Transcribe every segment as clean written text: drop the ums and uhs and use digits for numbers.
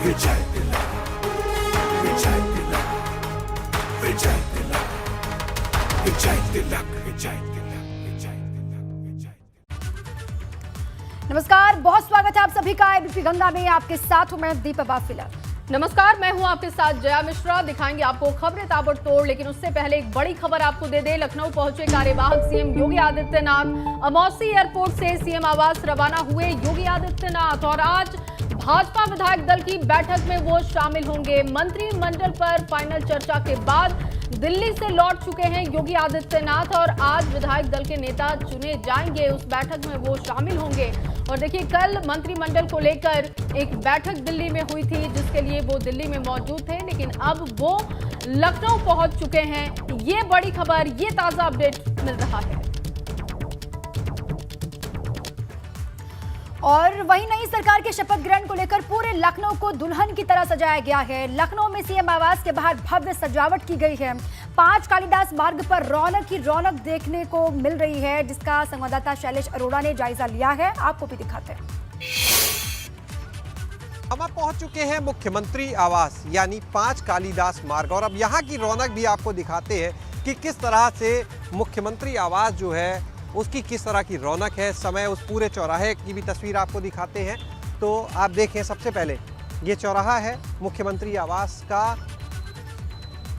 विजय तिलक, विजय तिलक, विजय तिलक, विजय तिलक, विजय तिलक, विजय तिलक, विजय तिलक। नमस्कार, बहुत स्वागत है आप सभी का एबीपी गंगा में। आपके साथ हूं मैं दीपा बाफिला। नमस्कार, मैं हूं आपके साथ जया मिश्रा। दिखाएंगे आपको खबरें ताबड़तोड़, लेकिन उससे पहले एक बड़ी खबर आपको दे दे। लखनऊ पहुंचे कार्यवाहक सीएम योगी आदित्यनाथ। अमौसी एयरपोर्ट से सीएम आवास रवाना हुए योगी आदित्यनाथ और आज भाजपा विधायक दल की बैठक में वो शामिल होंगे। मंत्रिमंडल पर फाइनल चर्चा के बाद दिल्ली से लौट चुके हैं योगी आदित्यनाथ और आज विधायक दल के नेता चुने जाएंगे। उस बैठक में वो शामिल होंगे। और देखिए, कल मंत्रिमंडल को लेकर एक बैठक दिल्ली में हुई थी, जिसके लिए वो दिल्ली में मौजूद थे, लेकिन अब वो लखनऊ पहुंच चुके हैं। ये बड़ी खबर, ये ताजा अपडेट मिल रहा है। और वहीं नई सरकार के शपथ ग्रहण को लेकर पूरे लखनऊ को दुल्हन की तरह सजाया गया है। लखनऊ में सीएम आवास के बाहर भव्य सजावट की गई है। 5 कालीदास मार्ग पर रौनक ही रौनक देखने को मिल रही है, जिसका संवाददाता शैलेश अरोड़ा ने जायजा लिया है। आपको भी दिखाते हैं। हम अब पहुंच चुके हैं मुख्यमंत्री आवास यानी 5 कालीदास मार्ग और अब यहाँ की रौनक भी आपको दिखाते हैं कि किस तरह से मुख्यमंत्री आवास जो है उसकी किस तरह की रौनक है। समय उस पूरे चौराहे की भी तस्वीर आपको दिखाते हैं। तो आप देखें, सबसे पहले ये चौराहा है मुख्यमंत्री आवास का।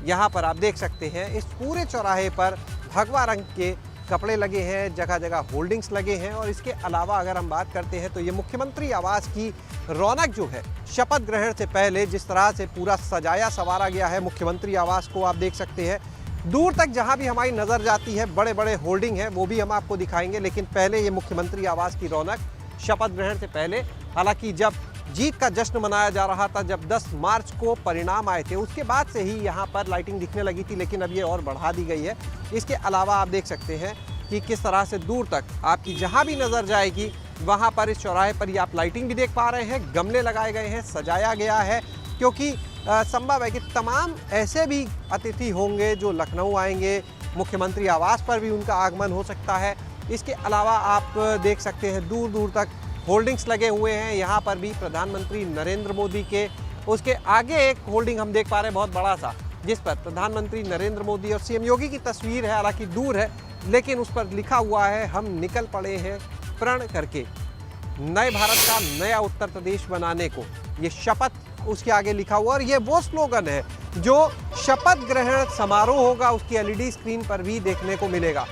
यहाँ पर आप देख सकते हैं इस पूरे चौराहे पर भगवा रंग के कपड़े लगे हैं, जगह जगह होल्डिंग्स लगे हैं। और इसके अलावा अगर हम बात करते हैं तो ये मुख्यमंत्री आवास की रौनक जो है, शपथ ग्रहण से पहले जिस तरह से पूरा सजाया संवारा गया है मुख्यमंत्री आवास को, आप देख सकते हैं। दूर तक जहां भी हमारी नज़र जाती है बड़े बड़े होर्डिंग हैं, वो भी हम आपको दिखाएंगे। लेकिन पहले ये मुख्यमंत्री आवास की रौनक शपथ ग्रहण से पहले, हालांकि जब जीत का जश्न मनाया जा रहा था, जब 10 मार्च को परिणाम आए थे, उसके बाद से ही यहाँ पर लाइटिंग दिखने लगी थी, लेकिन अब ये और बढ़ा दी गई है। इसके अलावा आप देख सकते हैं कि किस तरह से दूर तक आपकी जहाँ भी नज़र जाएगी वहाँ पर इस चौराहे पर ही आप लाइटिंग भी देख पा रहे हैं। गमले लगाए गए हैं, सजाया गया है, क्योंकि संभव है कि तमाम ऐसे भी अतिथि होंगे जो लखनऊ आएंगे। मुख्यमंत्री आवास पर भी उनका आगमन हो सकता है। इसके अलावा आप देख सकते हैं दूर दूर तक होल्डिंग्स लगे हुए हैं। यहाँ पर भी प्रधानमंत्री नरेंद्र मोदी के, उसके आगे एक होल्डिंग हम देख पा रहे हैं बहुत बड़ा सा, जिस पर प्रधानमंत्री नरेंद्र मोदी और सीएम योगी की तस्वीर है। हालांकि दूर है, लेकिन उस पर लिखा हुआ है, हम निकल पड़े हैं प्रण करके नए भारत का नया उत्तर प्रदेश बनाने को। ये शपथ उसके आगे लिखा हुआ, और ये वो स्लोगन है जो शपथ ग्रहण समारोह होगा उसकी एलईडी स्क्रीन पर भी देखने को मिलेगा।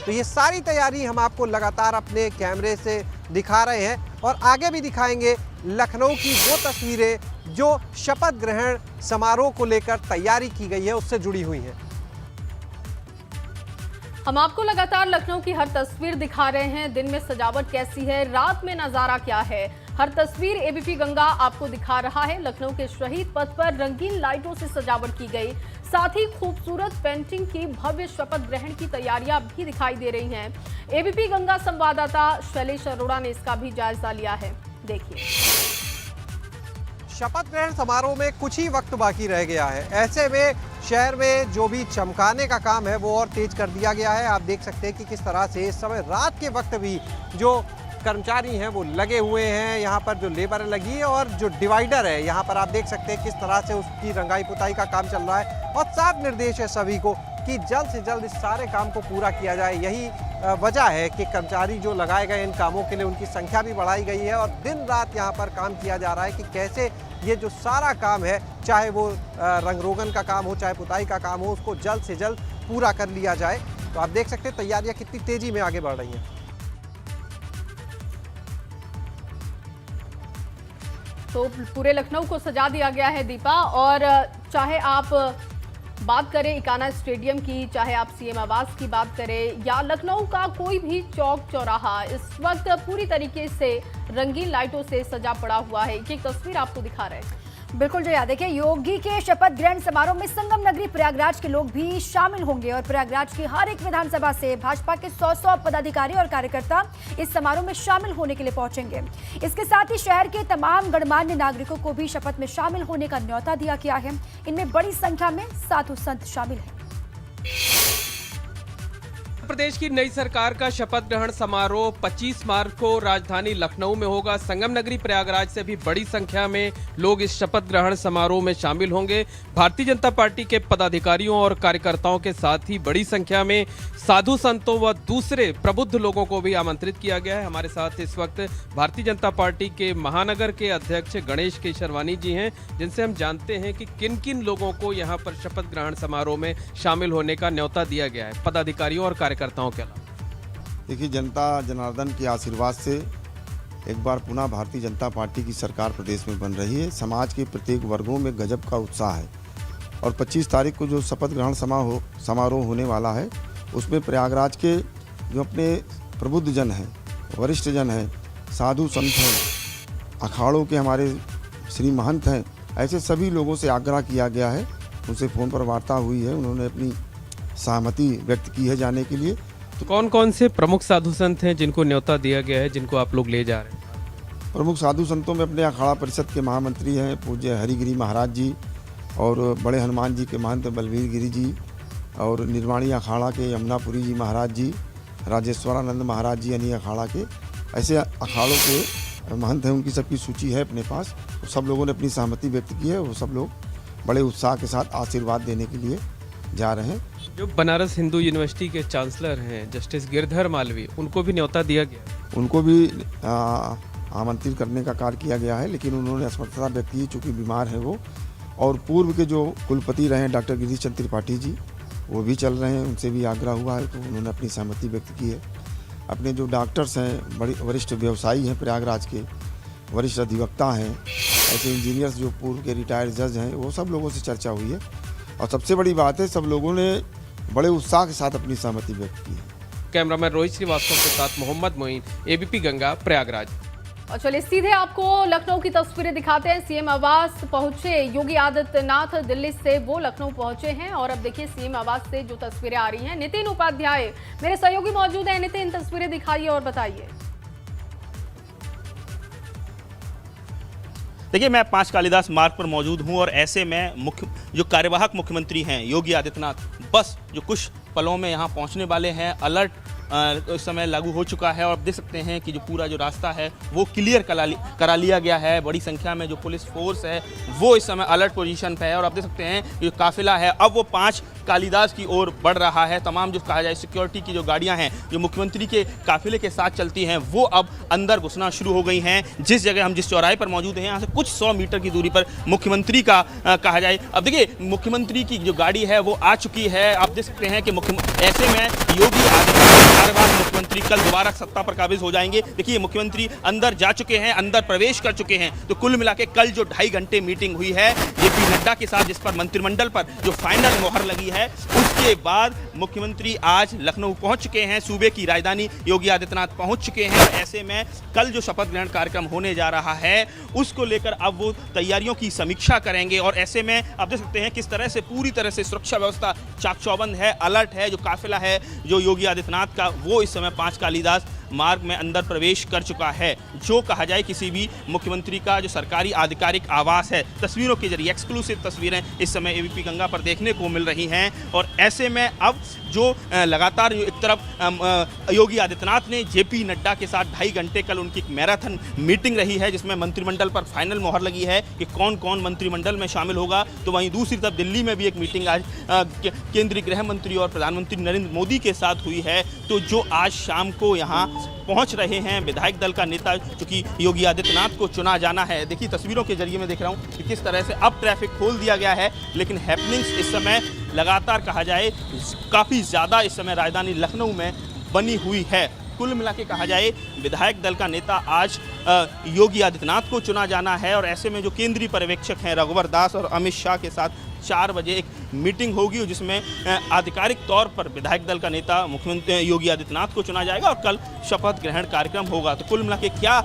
तो ये सारी तैयारी हम आपको लगातार अपने कैमरे से दिखा रहे हैं और आगे भी दिखाएंगे लखनऊ की वो तस्वीरें जो शपथ ग्रहण समारोह को लेकर तैयारी की गई है उससे जुड़ी हुई हैं। हम आपको लगातार लखनऊ की हर तस्वीर दिखा रहे हैं। दिन में सजावट कैसी है, रात में नजारा क्या है, हर तस्वीर एबीपी गंगा आपको दिखा रहा है। लखनऊ के शहीद पथ पर रंगीन लाइटों से सजावट की गई, साथ ही खूबसूरत पेंटिंग की भव्य शपथ ग्रहण की तैयारियां भी दिखाई दे रही हैं। एबीपी गंगा संवाददाता शैलेश अरोड़ा ने इसका भी जायजा लिया है। देखिए, शपथ ग्रहण समारोह में कुछ ही वक्त बाकी रह गया है। ऐसे में शहर में जो भी चमकाने का काम है वो और तेज कर दिया गया है। आप देख सकते हैं कि किस तरह से इस समय रात के वक्त भी जो कर्मचारी हैं वो लगे हुए हैं। यहाँ पर जो लेबर लगी है और जो डिवाइडर है यहाँ पर आप देख सकते हैं किस तरह से उसकी रंगाई पुताई का काम चल रहा है। और साफ निर्देश है सभी को कि जल्द से जल्द इस सारे काम को पूरा किया जाए। यही वजह है कि कर्मचारी जो लगाए गए इन कामों के लिए उनकी संख्या भी बढ़ाई गई है और दिन रात यहाँ पर काम किया जा रहा है कि कैसे ये जो सारा काम है, चाहे वो रंग रोगन का काम हो, चाहे पुताई का काम हो, उसको जल्द से जल्द पूरा कर लिया जाए। तो आप देख सकते हैं तैयारियां कितनी तेजी में आगे बढ़ रही हैं। तो पूरे लखनऊ को सजा दिया गया है दीपा। और चाहे आप बात करें इकाना स्टेडियम की, चाहे आप सीएम आवास की बात करें, या लखनऊ का कोई भी चौक चौराहा इस वक्त पूरी तरीके से रंगीन लाइटों से सजा पड़ा हुआ है। एक तस्वीर आपको दिखा रहे हैं। बिल्कुल जया, देखिए योगी के शपथ ग्रहण समारोह में संगम नगरी प्रयागराज के लोग भी शामिल होंगे और प्रयागराज की हर एक विधानसभा से भाजपा के 100 पदाधिकारी और कार्यकर्ता इस समारोह में शामिल होने के लिए पहुंचेंगे। इसके साथ ही शहर के तमाम गणमान्य नागरिकों को भी शपथ में शामिल होने का न्योता दिया गया है। इनमें बड़ी संख्या में साधु संत शामिल हैं। प्रदेश की नई सरकार का शपथ ग्रहण समारोह 25 मार्च को राजधानी लखनऊ में होगा। संगम नगरी प्रयागराज से भी बड़ी संख्या में लोग इस शपथ ग्रहण समारोह में शामिल होंगे। भारतीय जनता पार्टी के पदाधिकारियों और कार्यकर्ताओं के साथ ही बड़ी संख्या में साधु संतों व दूसरे प्रबुद्ध लोगों को भी आमंत्रित किया गया है। हमारे साथ इस वक्त भारतीय जनता पार्टी के महानगर के अध्यक्ष गणेश केशरवानी जी हैं, जिनसे हम जानते हैं कि किन किन लोगों को यहाँ पर शपथ ग्रहण समारोह में शामिल होने का न्योता दिया गया है, पदाधिकारियों और कार्यकर्ताओं के अलावा। देखिए, जनता जनार्दन के आशीर्वाद से एक बार पुनः भारतीय जनता पार्टी की सरकार प्रदेश में बन रही है। समाज के प्रत्येक वर्गों में गजब का उत्साह है और 25 तारीख को जो शपथ ग्रहण समारोह होने वाला है, उसमें प्रयागराज के जो अपने प्रबुद्ध जन हैं, वरिष्ठ जन हैं, साधु संत हैं, अखाड़ों के हमारे श्री महंत हैं, ऐसे सभी लोगों से आग्रह किया गया है। उनसे फ़ोन पर वार्ता हुई है, उन्होंने अपनी सहमति व्यक्त की है जाने के लिए। तो कौन कौन से प्रमुख साधु संत हैं जिनको न्योता दिया गया है, जिनको आप लोग ले जा रहे हैं? प्रमुख साधु संतों में अपने अखाड़ा परिषद के महामंत्री हैं पूज्य हरिगिरी महाराज जी, और बड़े हनुमान जी के महंत बलवीर गिरी जी, और निर्वाणी अखाड़ा के यमुनापुरी जी महाराज जी, राजेश्वरानंद महाराज जी यानी अखाड़ा के, ऐसे अखाड़ों के महंत हैं। उनकी सबकी सूची है अपने पास। तो सब लोगों ने अपनी सहमति व्यक्त की है। वो सब लोग बड़े उत्साह के साथ आशीर्वाद देने के लिए जा रहे हैं। जो बनारस हिंदू यूनिवर्सिटी के चांसलर हैं जस्टिस गिरधर मालवीय, उनको भी न्योता दिया गया है? उनको भी आमंत्रित करने का कार्य किया गया है, लेकिन उन्होंने असमर्थता व्यक्त की चूँकि बीमार हैं वो। और पूर्व के जो कुलपति रहे हैं डॉक्टर गिरीश चंद्र त्रिपाठी जी, वो भी चल रहे हैं, उनसे भी आग्रह हुआ है तो उन्होंने अपनी सहमति व्यक्त की है। अपने जो डॉक्टर्स हैं, बड़ी वरिष्ठ व्यवसायी हैं प्रयागराज के, वरिष्ठ अधिवक्ता हैं, ऐसे इंजीनियर्स जो पूर्व के रिटायर्ड जज हैं, वो सब लोगों से चर्चा हुई है। और सबसे बड़ी बात है, सब लोगों ने बड़े उत्साह के साथ अपनी सहमति व्यक्त की है। कैमरामैन रोहित श्रीवास्तव के साथ मोहम्मद मोइन, एबीपी गंगा, प्रयागराज। और चलिए सीधे आपको लखनऊ की तस्वीरें दिखाते हैं। सीएम आवास पहुंचे योगी आदित्यनाथ, दिल्ली से वो लखनऊ पहुंचे हैं और अब देखिए सीएम आवास से जो तस्वीरें आ रही हैं। नितिन उपाध्याय मेरे सहयोगी मौजूद हैं। नितिन, तस्वीरें दिखाइए और बताइए। देखिए, मैं 5 कालिदास मार्ग पर मौजूद हूं और ऐसे में जो कार्यवाहक मुख्यमंत्री हैं योगी आदित्यनाथ, बस जो कुछ पलों में यहां पहुंचने वाले हैं। अलर्ट इस समय लागू हो चुका है और आप देख सकते हैं कि जो पूरा जो रास्ता है वो क्लियर करा लिया गया है। बड़ी संख्या में जो पुलिस फोर्स है वो इस समय अलर्ट पोजीशन पे है और आप देख सकते हैं जो काफिला है अब वो 5 कालिदास की ओर बढ़ रहा है। तमाम जो कहा जाए सिक्योरिटी की जो गाड़ियां हैं जो मुख्यमंत्री के काफिले के साथ चलती हैं, वो अब अंदर घुसना शुरू हो गई हैं। जिस जगह हम जिस चौराहे पर मौजूद हैं, यहाँ से कुछ 100 मीटर की दूरी पर मुख्यमंत्री का कहा जाए, अब देखिए मुख्यमंत्री की जो गाड़ी है वो आ चुकी है। आप देख सकते हैं कि ऐसे में योगी आदित्यनाथ कार्यवाहक मुख्यमंत्री कल दोबारा सत्ता पर काबिज हो जाएंगे। देखिए, मुख्यमंत्री अंदर जा चुके हैं, अंदर प्रवेश कर चुके हैं। तो कुल मिला के कल जो 2.5 घंटे मीटिंग हुई है जेपी नड्डा के साथ, जिस पर मंत्रिमंडल पर जो फाइनल मोहर लगी है, उसके बाद मुख्यमंत्री आज लखनऊ पहुंच चुके हैं। सूबे की राजधानी योगी आदित्यनाथ पहुंच चुके हैं और ऐसे में कल जो शपथ ग्रहण कार्यक्रम होने जा रहा है उसको लेकर अब वो तैयारियों की समीक्षा करेंगे। और ऐसे में आप देख सकते हैं किस तरह से पूरी तरह से सुरक्षा व्यवस्था चाक चौबंद है, अलर्ट है। जो काफिला है जो योगी आदित्यनाथ का, वो इस समय 5 कालिदास मार्ग में अंदर प्रवेश कर चुका है। जो कहा जाए किसी भी मुख्यमंत्री का जो सरकारी आधिकारिक आवास है, तस्वीरों के जरिए एक्सक्लूसिव तस्वीरें इस समय एबीपी गंगा पर देखने को मिल रही हैं। और ऐसे में अब जो लगातार एक तरफ योगी आदित्यनाथ ने जेपी नड्डा के साथ 2.5 घंटे कल उनकी एक मैराथन मीटिंग रही है जिसमें मंत्रिमंडल पर फाइनल मोहर लगी है कि कौन कौन मंत्रिमंडल में शामिल होगा। तो वहीं दूसरी तरफ दिल्ली में भी एक मीटिंग आज केंद्रीय गृह मंत्री और प्रधानमंत्री नरेंद्र मोदी के साथ हुई है। तो जो आज शाम को यहाँ पहुंच रहे हैं विधायक दल का नेता, चूंकि योगी आदित्यनाथ को चुना जाना है। देखिए, तस्वीरों के जरिए मैं देख रहा हूं कि किस तरह से अब ट्रैफिक खोल दिया गया है, लेकिन हैपनिंग्स इस समय लगातार कहा जाए काफ़ी ज़्यादा इस समय राजधानी लखनऊ में बनी हुई है। कुल मिला के कहा जाए विधायक दल का नेता आज योगी आदित्यनाथ को चुना जाना है और ऐसे में जो केंद्रीय पर्यवेक्षक हैं रघुवर दास और अमित शाह के साथ 4 बजे एक मीटिंग होगी जिसमें आधिकारिक तौर पर विधायक दल का नेता मुख्यमंत्री योगी आदित्यनाथ को चुना जाएगा और कल शपथ ग्रहण कार्यक्रम होगा। तो कुल मिला के क्या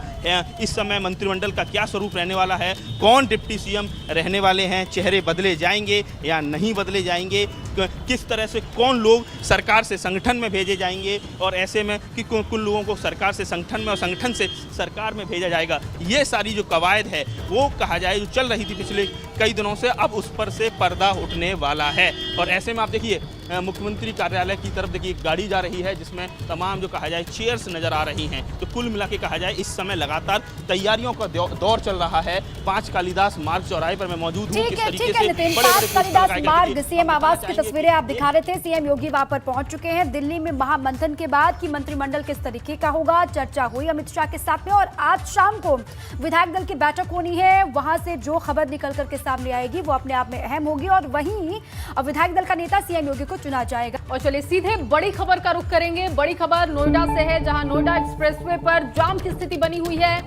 इस समय मंत्रिमंडल का क्या स्वरूप रहने वाला है, कौन डिप्टी सीएम रहने वाले हैं, चेहरे बदले जाएंगे या नहीं बदले जाएंगे, किस तरह से कौन लोग सरकार से संगठन में भेजे जाएंगे और ऐसे में कि कुल लोगों को सरकार से संगठन में और संगठन से सरकार में भेजा जाएगा, ये सारी जो कवायद है वो कहा जाए जो चल रही थी पिछले कई दिनों से, अब उस पर से पर्दा उठने वाला है। और ऐसे में आप देखिए मुख्यमंत्री कार्यालय की तरफ देखिए गाड़ी जा रही है, जिसमें तमाम जो कहा जाए चेयर्स नजर आ रही हैं। तो कुल मिला के कहा जाए इस समय लगातार तैयारियों का दौर चल रहा है। 5 कालिदास मार्ग चौराहे पर मैं मौजूद हूँ। ठीक है नितिन, 5 कालिदास मार्ग सीएम आवास की तस्वीरें आप दिखा रहे थे। सीएम योगी वहां पर पहुंच चुके हैं। दिल्ली में महामंथन के बाद की मंत्रिमंडल किस तरीके का होगा, चर्चा हुई अमित शाह के साथ में, और आज शाम को विधायक दल की बैठक होनी है। वहां से जो खबर निकल करके सामने आएगी वो अपने आप में अहम होगी, और वहीं विधायक दल का नेता सीएम योगी को चुना जाएगा। और चलिए सीधे बड़ी खबर का रुख करेंगे। बड़ी खबर नोएडा से है, जहां नोएडा एक्सप्रेसवे पर जाम की स्थिति बनी हुई है,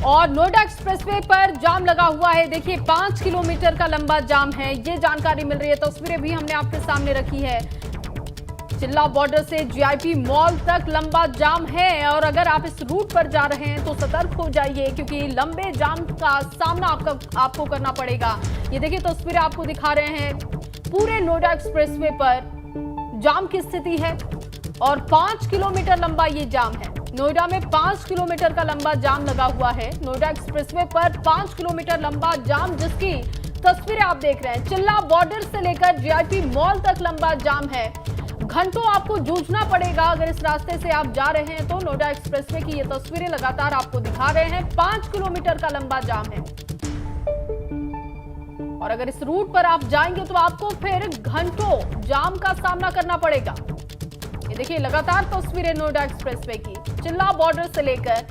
और नोएडा एक्सप्रेसवे पर जाम लगा हुआ है। देखिए 5 किलोमीटर का लंबा जाम है, ये जानकारी मिल रही है। तस्वीरें भी हमने आपके सामने रखी है। चिल्ला बॉर्डर से जीआईपी मॉल तक लंबा जाम है, और अगर आप इस रूट पर जा रहे हैं तो सतर्क हो जाइए, क्योंकि लंबे जाम का सामना आपको करना पड़ेगा। ये देखिए तस्वीरें आपको दिखा रहे हैं, पूरे नोएडा एक्सप्रेसवे पर जाम की स्थिति है, और 5 किलोमीटर लंबा ये जाम है। नोएडा में 5 किलोमीटर का लंबा जाम लगा हुआ है। नोएडा एक्सप्रेसवे पर 5 किलोमीटर लंबा जाम, जिसकी तस्वीरें आप देख रहे हैं। चिल्ला बॉर्डर से लेकर जीआईपी मॉल तक लंबा जाम है। घंटों आपको जूझना पड़ेगा अगर इस रास्ते से आप जा रहे हैं तो। नोएडा एक्सप्रेसवे की ये तस्वीरें लगातार आपको दिखा रहे हैं। 5 किलोमीटर का लंबा जाम है, और अगर इस रूट पर आप जाएंगे तो आपको फिर घंटों जाम का सामना करना पड़ेगा। ये देखिए लगातार तस्वीरें नोएडा एक्सप्रेसवे की, चिल्ला बॉर्डर से लेकर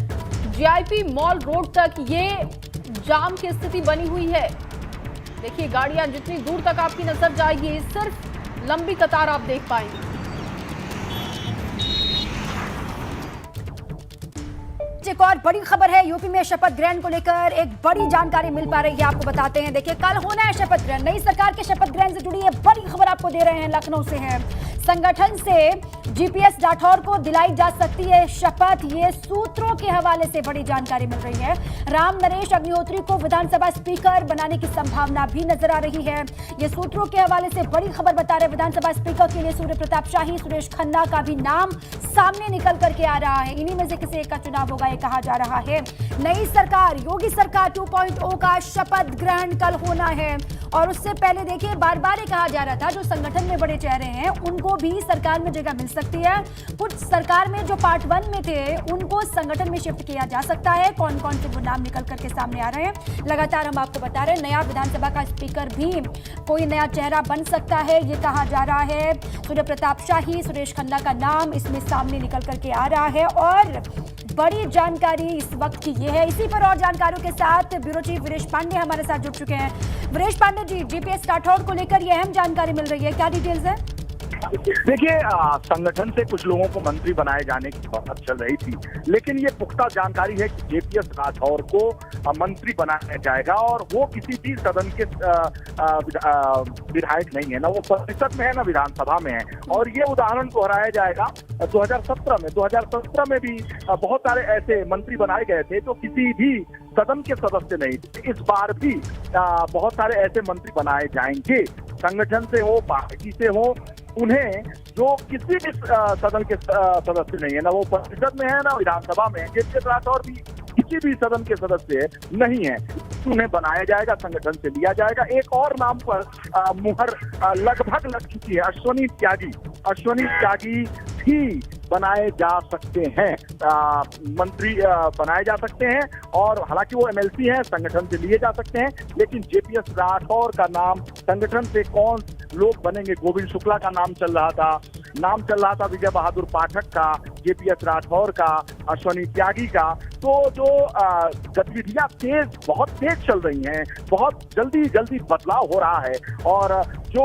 जीआईपी मॉल रोड तक ये जाम की स्थिति बनी हुई है। देखिए गाड़ियां जितनी दूर तक आपकी नजर जाएगी, सिर्फ लंबी कतार आप देख पाएंगे। एक और बड़ी खबर है, यूपी में शपथ ग्रहण को लेकर एक बड़ी जानकारी मिल पा रही है, आपको बताते हैं। देखिए कल होना है शपथ ग्रहण, नई सरकार के शपथ ग्रहण से जुड़ी है बड़ी खबर आपको दे रहे हैं। लखनऊ से है, संगठन से जीपीएस राठौर को दिलाई जा सकती है शपथ, ये सूत्रों के हवाले से बड़ी जानकारी मिल रही है। राम नरेश अग्निहोत्री को विधानसभा स्पीकर बनाने की संभावना भी नजर आ रही है। ये सूत्रों के हवाले से बड़ी खबर बता रहे। विधानसभा स्पीकर के लिए सूर्य प्रताप शाही, सुरेश खन्ना का भी नाम सामने निकल करके आ रहा है। इन्हीं में से किसी एक का चुनाव होगा ये कहा जा रहा है। नई सरकार, योगी सरकार 2.0 का शपथ ग्रहण कल होना है, और उससे पहले देखिए बार बार ये कहा जा रहा था जो संगठन में बड़े चेहरे हैं उनको भी सरकार में जगह मिल सकती है। कुछ सरकार में जो पार्ट 1 में थे उनको संगठन में शिफ्ट किया जा सकता है। कौन कौन से वो नाम निकल करके सामने आ रहे हैं लगातार हम आपको बता रहे हैं। नया विधानसभा का स्पीकर भी कोई नया चेहरा बन सकता है ये कहा जा रहा है। सूर्य प्रताप शाही, सुरेश खन्ना का नाम इसमें सामने निकल करके आ रहा है, और बड़ी जानकारी इस वक्त की ये है। इसी पर और जानकारियों के साथ ब्यूरो चीफ वीरेश पांडे हमारे साथ जुड़ चुके हैं। वीरेश पांडे जी, जीपीएस राठौर को लेकर ये अहम जानकारी मिल रही है, क्या डिटेल्स है? देखिए संगठन से कुछ लोगों को मंत्री बनाए जाने की बात चल रही थी, लेकिन ये पुख्ता जानकारी है कि जेपीएस राठौर को मंत्री बनाया जाएगा, और वो किसी भी सदन के विधायक नहीं है, ना वो परिषद में है ना विधानसभा में है। और ये उदाहरण दोहराया जाएगा 2017 में भी बहुत सारे ऐसे मंत्री बनाए गए थे जो किसी भी सदन के सदस्य नहीं थे। इस बार भी बहुत सारे ऐसे मंत्री बनाए जाएंगे, संगठन से हो, पार्टी से हो, उन्हें जो किसी भी सदन के सदस्य नहीं है, ना वो परिषद में है ना विधानसभा में है। जेपीएस राठौर भी किसी भी सदन के सदस्य नहीं है, उन्हें बनाया जाएगा, संगठन से लिया जाएगा। एक और नाम पर मुहर लगभग लग चुकी है, अश्वनी त्यागी भी बनाए जा सकते हैं, मंत्री बनाए जा सकते हैं, और हालांकि वो एमएलसी हैं, संगठन से लिए जा सकते हैं। लेकिन जेपीएस राठौर का नाम संगठन से कौन लोग बनेंगे, गोविंद शुक्ला का नाम चल रहा था, विजय बहादुर पाठक का, जेपीएस राठौर का, अश्वनी त्यागी का। तो जो गतिविधियां बहुत तेज चल रही हैं, बहुत जल्दी बदलाव हो रहा है, और जो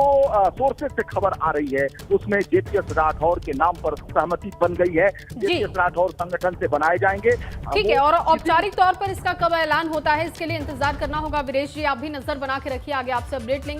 सोर्सेज से खबर आ रही है उसमें जेपीएस राठौर के नाम पर सहमति बन गई है। जेपीएस राठौर संगठन से बनाए जाएंगे। ठीक है, और औपचारिक तौर पर इसका कब ऐलान होता है इसके लिए इंतजार करना होगा। वीरेश जी आप भी नजर बना के रखिए, आगे आपसे अपडेट लेंगे।